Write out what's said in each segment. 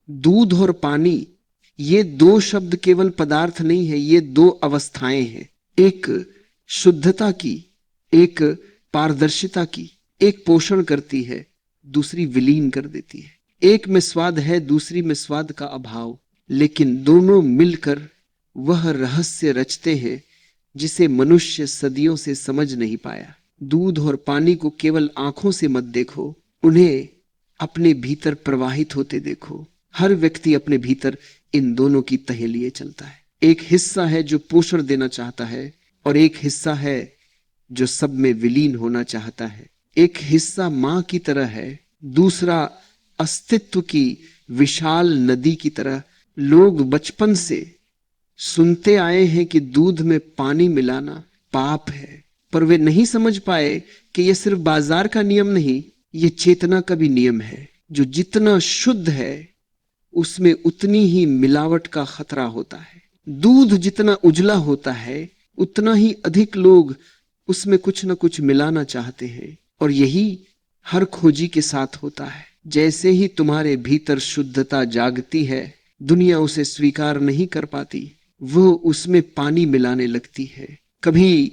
दूध और पानी, ये दो शब्द केवल पदार्थ नहीं है, ये दो अवस्थाएं हैं। एक शुद्धता की, एक पारदर्शिता की। एक पोषण करती है, दूसरी विलीन कर देती है। एक में स्वाद है, दूसरी में स्वाद का अभाव, लेकिन दोनों मिलकर वह रहस्य रचते हैं जिसे मनुष्य सदियों से समझ नहीं पाया। दूध और पानी को केवल आंखों से मत देखो, उन्हें अपने भीतर प्रवाहित होते देखो। हर व्यक्ति अपने भीतर इन दोनों की तह लिए चलता है। एक हिस्सा है जो पोषण देना चाहता है, और एक हिस्सा है जो सब में विलीन होना चाहता है। एक हिस्सा मां की तरह है, दूसरा अस्तित्व की विशाल नदी की तरह। लोग बचपन से सुनते आए हैं कि दूध में पानी मिलाना पाप है, पर वे नहीं समझ पाए कि यह सिर्फ बाजार का नियम नहीं, यह चेतना का भी नियम है। जो जितना शुद्ध है उसमें उतनी ही मिलावट का खतरा होता है। दूध जितना उजला होता है उतना ही अधिक लोग उसमें कुछ न कुछ मिलाना चाहते हैं, और यही हर खोजी के साथ होता है। जैसे ही तुम्हारे भीतर शुद्धता जागती है, दुनिया उसे स्वीकार नहीं कर पाती, वो उसमें पानी मिलाने लगती है। कभी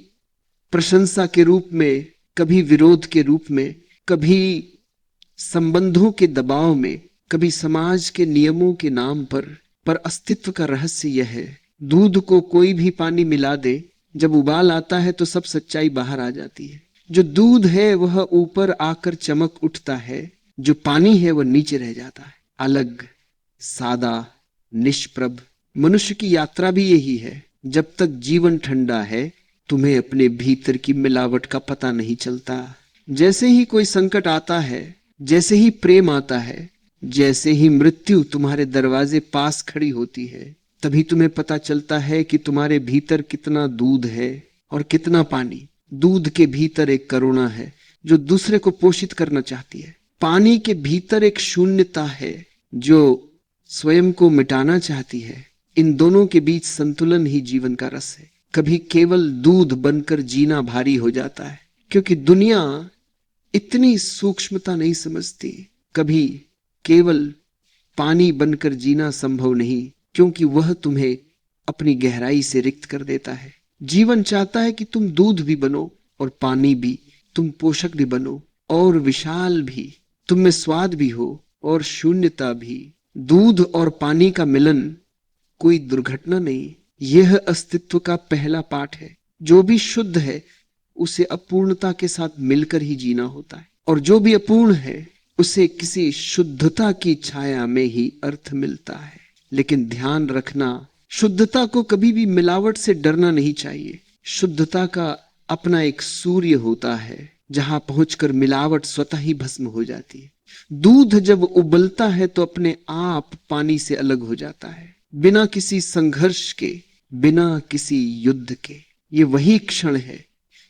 प्रशंसा के रूप में, कभी विरोध के रूप में, कभी संबंधों के दबाव में, कभी समाज के नियमों के नाम पर अस्तित्व का रहस्य यह है, दूध को कोई भी पानी मिला दे, जब उबाल आता है तो सब सच्चाई बाहर आ जाती है। जो दूध है वह ऊपर आकर चमक उठता है, जो पानी है वह नीचे रह जाता है, अलग, सादा, निष्प्रभ। मनुष्य की यात्रा भी यही है। जब तक जीवन ठंडा है तुम्हें अपने भीतर की मिलावट का पता नहीं चलता। जैसे ही कोई संकट आता है, जैसे ही प्रेम आता है, जैसे ही मृत्यु तुम्हारे दरवाजे पास खड़ी होती है, तभी तुम्हें पता चलता है कि तुम्हारे भीतर कितना दूध है और कितना पानी। दूध के भीतर एक करुणा है जो दूसरे को पोषित करना चाहती है। पानी के भीतर एक शून्यता है जो स्वयं को मिटाना चाहती है। इन दोनों के बीच संतुलन ही जीवन का रस है। कभी केवल दूध बनकर जीना भारी हो जाता है, क्योंकि दुनिया इतनी सूक्ष्मता नहीं समझती। कभी केवल पानी बनकर जीना संभव नहीं, क्योंकि वह तुम्हें अपनी गहराई से रिक्त कर देता है। जीवन चाहता है कि तुम दूध भी बनो और पानी भी, तुम पोषक भी बनो और विशाल भी, तुम में स्वाद भी हो और शून्यता भी। दूध और पानी का मिलन कोई दुर्घटना नहीं, यह अस्तित्व का पहला पाठ है। जो भी शुद्ध है उसे अपूर्णता के साथ मिलकर ही जीना होता है, और जो भी अपूर्ण है उसे किसी शुद्धता की छाया में ही अर्थ मिलता है। लेकिन ध्यान रखना, शुद्धता को कभी भी मिलावट से डरना नहीं चाहिए। शुद्धता का अपना एक सूर्य होता है जहां पहुंचकर मिलावट स्वतः ही भस्म हो जाती है। दूध जब उबलता है तो अपने आप पानी से अलग हो जाता है, बिना किसी संघर्ष के, बिना किसी युद्ध के। ये वही क्षण है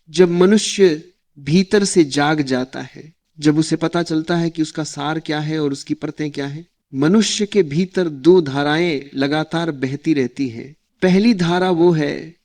जब मनुष्य भीतर से जाग जाता है, जब उसे पता चलता है कि उसका सार क्या है और उसकी परतें क्या है। मनुष्य के भीतर दो धाराएं लगातार बहती रहती हैं। पहली धारा वो है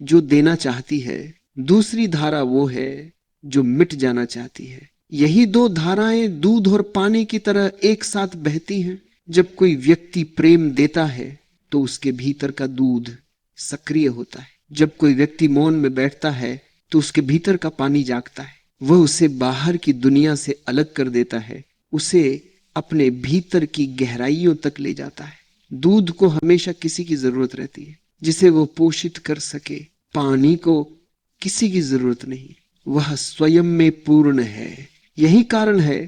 जो देना चाहती है, दूसरी धारा वो है जो मिट जाना चाहती है। यही दो धाराएं दूध और पानी की तरह एक साथ बहती हैं। जब कोई व्यक्ति प्रेम देता है तो उसके भीतर का दूध सक्रिय होता है। जब कोई व्यक्ति मौन में बैठता है तो उसके भीतर का पानी जागता है। वह उसे बाहर की दुनिया से अलग कर देता है, उसे अपने भीतर की गहराइयों तक ले जाता है। दूध को हमेशा किसी की जरूरत रहती है जिसे वो पोषित कर सके। पानी को किसी की जरूरत नहीं, वह स्वयं में पूर्ण है। यही कारण है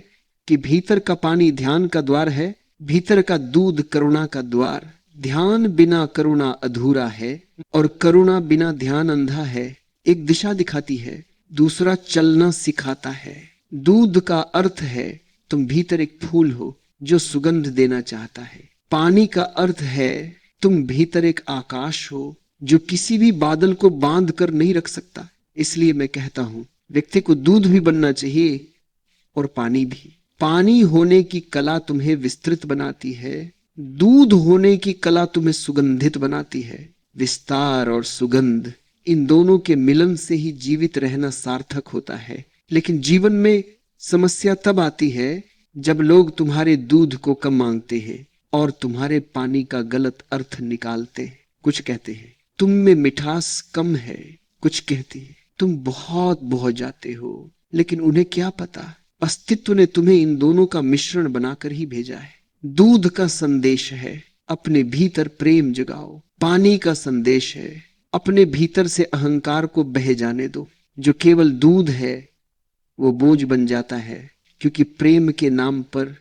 कि भीतर का पानी ध्यान का द्वार है, भीतर का दूध करुणा का द्वार। ध्यान बिना करुणा अधूरा है और करुणा बिना ध्यान अंधा है। एक दिशा दिखाती है, दूसरा चलना सिखाता है। दूध का अर्थ है तुम भीतर एक फूल हो जो सुगंध देना चाहता है। पानी का अर्थ है तुम भीतर एक आकाश हो जो किसी भी बादल को बांध कर नहीं रख सकता। इसलिए मैं कहता हूं व्यक्ति को दूध भी बनना चाहिए और पानी भी। पानी होने की कला तुम्हें विस्तृत बनाती है, दूध होने की कला तुम्हें सुगंधित बनाती है। विस्तार और सुगंध, इन दोनों के मिलन से ही जीवित रहना सार्थक होता है। लेकिन जीवन में समस्या तब आती है जब लोग तुम्हारे दूध को कम मांगते हैं, और तुम्हारे पानी का गलत अर्थ निकालते हैं। कुछ कहते हैं तुम में मिठास कम है, कुछ कहते हैं तुम बहुत बह जाते हो। लेकिन उन्हें क्या पता, अस्तित्व ने तुम्हें इन दोनों का मिश्रण बनाकर ही भेजा है। दूध का संदेश है अपने भीतर प्रेम जगाओ, पानी का संदेश है अपने भीतर से अहंकार को बह जाने दो। जो केवल दूध है वो बोझ बन जाता है, क्योंकि प्रेम के नाम पर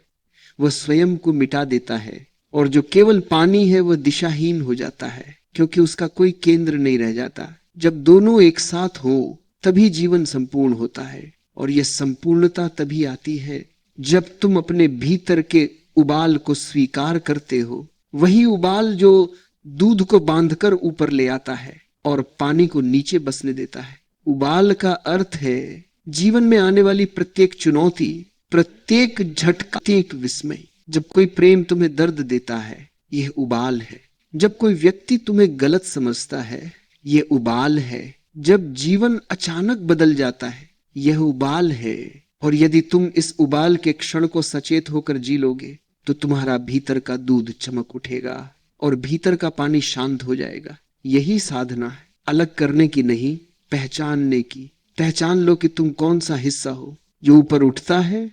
वह स्वयं को मिटा देता है। और जो केवल पानी है वह दिशाहीन हो जाता है, क्योंकि उसका कोई केंद्र नहीं रह जाता। जब दोनों एक साथ हो तभी जीवन संपूर्ण होता है। और यह संपूर्णता तभी आती है जब तुम अपने भीतर के उबाल को स्वीकार करते हो। वही उबाल जो दूध को बांधकर ऊपर ले आता है और पानी को नीचे बसने देता है। उबाल का अर्थ है जीवन में आने वाली प्रत्येक चुनौती, प्रत्येक झटका, प्रत्येक विस्मय। जब कोई प्रेम तुम्हें दर्द देता है, यह उबाल है। जब कोई व्यक्ति तुम्हें गलत समझता है, यह उबाल है। जब जीवन अचानक बदल जाता है, यह उबाल है। और यदि तुम इस उबाल के क्षण को सचेत होकर जी लोगे तो तुम्हारा भीतर का दूध चमक उठेगा और भीतर का पानी शांत हो जाएगा। यही साधना है, अलग करने की नहीं, पहचानने की। पहचान लो कि तुम कौन सा हिस्सा हो, जो ऊपर उठता है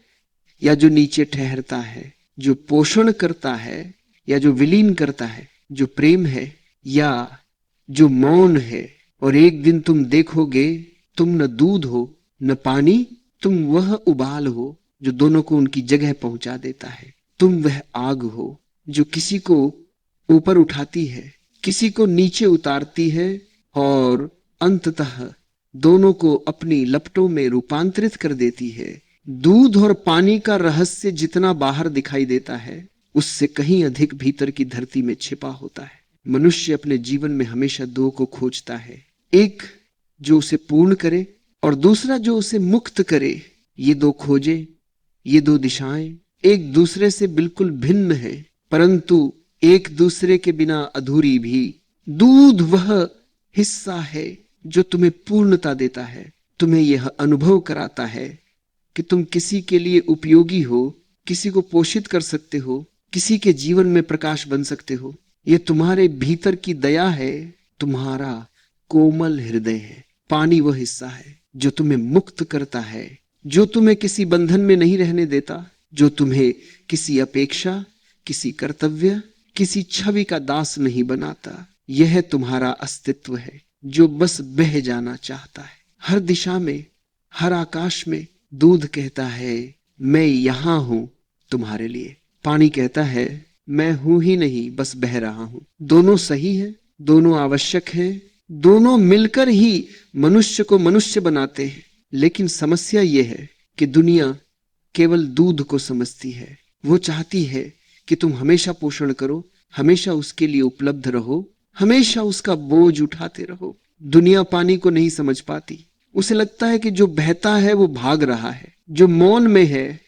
या जो नीचे ठहरता है, जो पोषण करता है या जो विलीन करता है, जो प्रेम है या जो मौन है। और एक दिन तुम देखोगे तुम न दूध हो न पानी, तुम वह उबाल हो जो दोनों को उनकी जगह पहुंचा देता है। तुम वह आग हो जो किसी को ऊपर उठाती है, किसी को नीचे उतारती है और अंततः दोनों को अपनी लपटों में रूपांतरित कर देती है। दूध और पानी का रहस्य जितना बाहर दिखाई देता है, उससे कहीं अधिक भीतर की धरती में छिपा होता है। मनुष्य अपने जीवन में हमेशा दो को खोजता है, एक जो उसे पूर्ण करे और दूसरा जो उसे मुक्त करे। ये दो खोजे, ये दो दिशाएं एक दूसरे से बिल्कुल भिन्न है, परंतु एक दूसरे के बिना अधूरी भी। दूध वह हिस्सा है जो तुम्हें पूर्णता देता है, तुम्हें यह अनुभव कराता है कि तुम किसी के लिए उपयोगी हो, किसी को पोषित कर सकते हो, किसी के जीवन में प्रकाश बन सकते हो। यह तुम्हारे भीतर की दया है, तुम्हारा कोमल हृदय है। पानी वह हिस्सा है जो तुम्हें मुक्त करता है, जो तुम्हें किसी बंधन में नहीं रहने देता, जो तुम्हें किसी अपेक्षा, किसी कर्तव्य, किसी छवि का दास नहीं बनाता। यह तुम्हारा अस्तित्व है जो बस बह जाना चाहता है। हर दिशा में, हर आकाश में दूध कहता है मैं यहां हूं तुम्हारे लिए। पानी कहता है मैं हूं ही नहीं, बस बह रहा हूं। दोनों सही है, दोनों आवश्यक है, दोनों मिलकर ही मनुष्य को मनुष्य बनाते हैं। लेकिन समस्या यह है कि दुनिया केवल दूध को समझती है। वो चाहती है कि तुम हमेशा पोषण करो, हमेशा उसके लिए उपलब्ध रहो, हमेशा उसका बोझ उठाते रहो। दुनिया पानी को नहीं समझ पाती। उसे लगता है कि जो बहता है वो भाग रहा है, जो मौन में है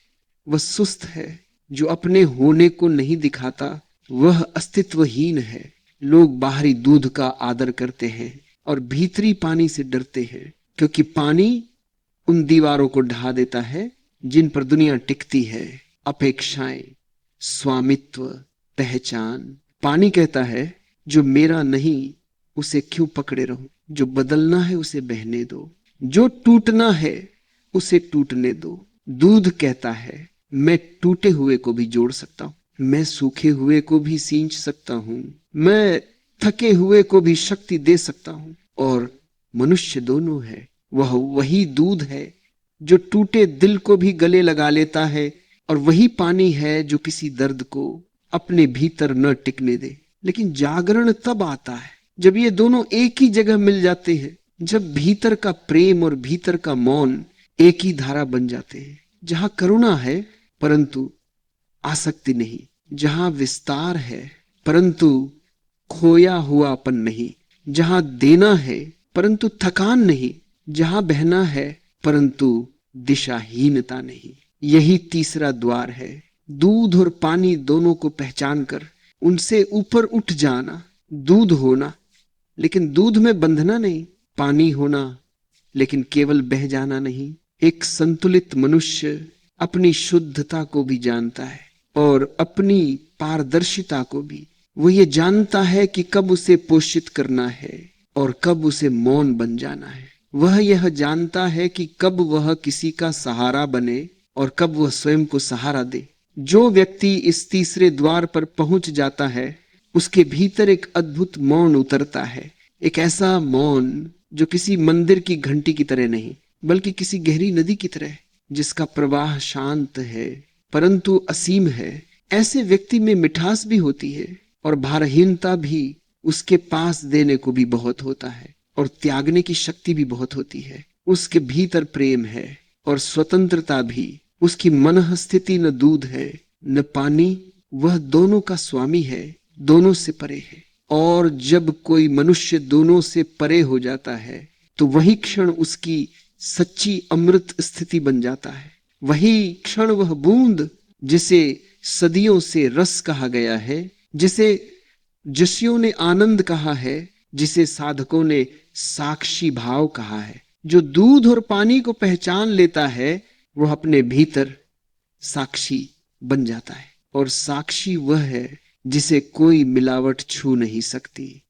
वह सुस्त है, जो अपने होने को नहीं दिखाता वह अस्तित्वहीन है। लोग बाहरी दूध का आदर करते हैं और भीतरी पानी से डरते हैं, क्योंकि पानी उन दीवारों को ढा देता है जिन पर दुनिया टिकती है। अपेक्षाएं, स्वामित्व, पहचान। पानी कहता है जो मेरा नहीं उसे क्यों पकड़े रहूं, जो बदलना है उसे बहने दो, जो टूटना है उसे टूटने दो। दूध कहता है मैं टूटे हुए को भी जोड़ सकता हूं, मैं सूखे हुए को भी सींच सकता हूं, मैं थके हुए को भी शक्ति दे सकता हूं। और मनुष्य दोनों है। वह वही दूध है जो टूटे दिल को भी गले लगा लेता है, और वही पानी है जो किसी दर्द को अपने भीतर न टिकने दे। लेकिन जागरण तब आता है जब ये दोनों एक ही जगह मिल जाते हैं, जब भीतर का प्रेम और भीतर का मौन एक ही धारा बन जाते हैं। जहां करुणा है परंतु आसक्ति नहीं, जहां विस्तार है परंतु खोया हुआपन नहीं, जहां देना है परंतु थकान नहीं, जहां बहना है परंतु दिशाहीनता नहीं। यही तीसरा द्वार है। दूध और पानी दोनों को पहचान कर उनसे ऊपर उठ जाना, दूध होना लेकिन दूध में बंधना नहीं, पानी होना लेकिन केवल बह जाना नहीं। एक संतुलित मनुष्य अपनी शुद्धता को भी जानता है और अपनी पारदर्शिता को भी। वो ये जानता है कि कब उसे पोषित करना है और कब उसे मौन बन जाना है। वह यह जानता है कि कब वह किसी का सहारा बने और कब वह स्वयं को सहारा दे। जो व्यक्ति इस तीसरे द्वार पर पहुंच जाता है, उसके भीतर एक अद्भुत मौन उतरता है। एक ऐसा मौन जो किसी मंदिर की घंटी की तरह नहीं, बल्कि किसी गहरी नदी की तरह, जिसका प्रवाह शांत है परंतु असीम है। ऐसे व्यक्ति में मिठास भी होती है और भारहीनता भी उसके पास देने को भी बहुत होता है और त्यागने की शक्ति भी बहुत होती है। उसके भीतर प्रेम है और स्वतंत्रता भी। उसकी मनः स्थिति न दूध है न पानी, वह दोनों का स्वामी है, दोनों से परे है। और जब कोई मनुष्य दोनों से परे हो जाता है तो वही क्षण उसकी सच्ची अमृत स्थिति बन जाता है। वही क्षण, वह बूंद जिसे सदियों से रस कहा गया है, जिसे ऋषियों ने आनंद कहा है, जिसे साधकों ने साक्षी भाव कहा है। जो दूध और पानी को पहचान लेता है वह अपने भीतर साक्षी बन जाता है और साक्षी वह है जिसे कोई मिलावट छू नहीं सकती।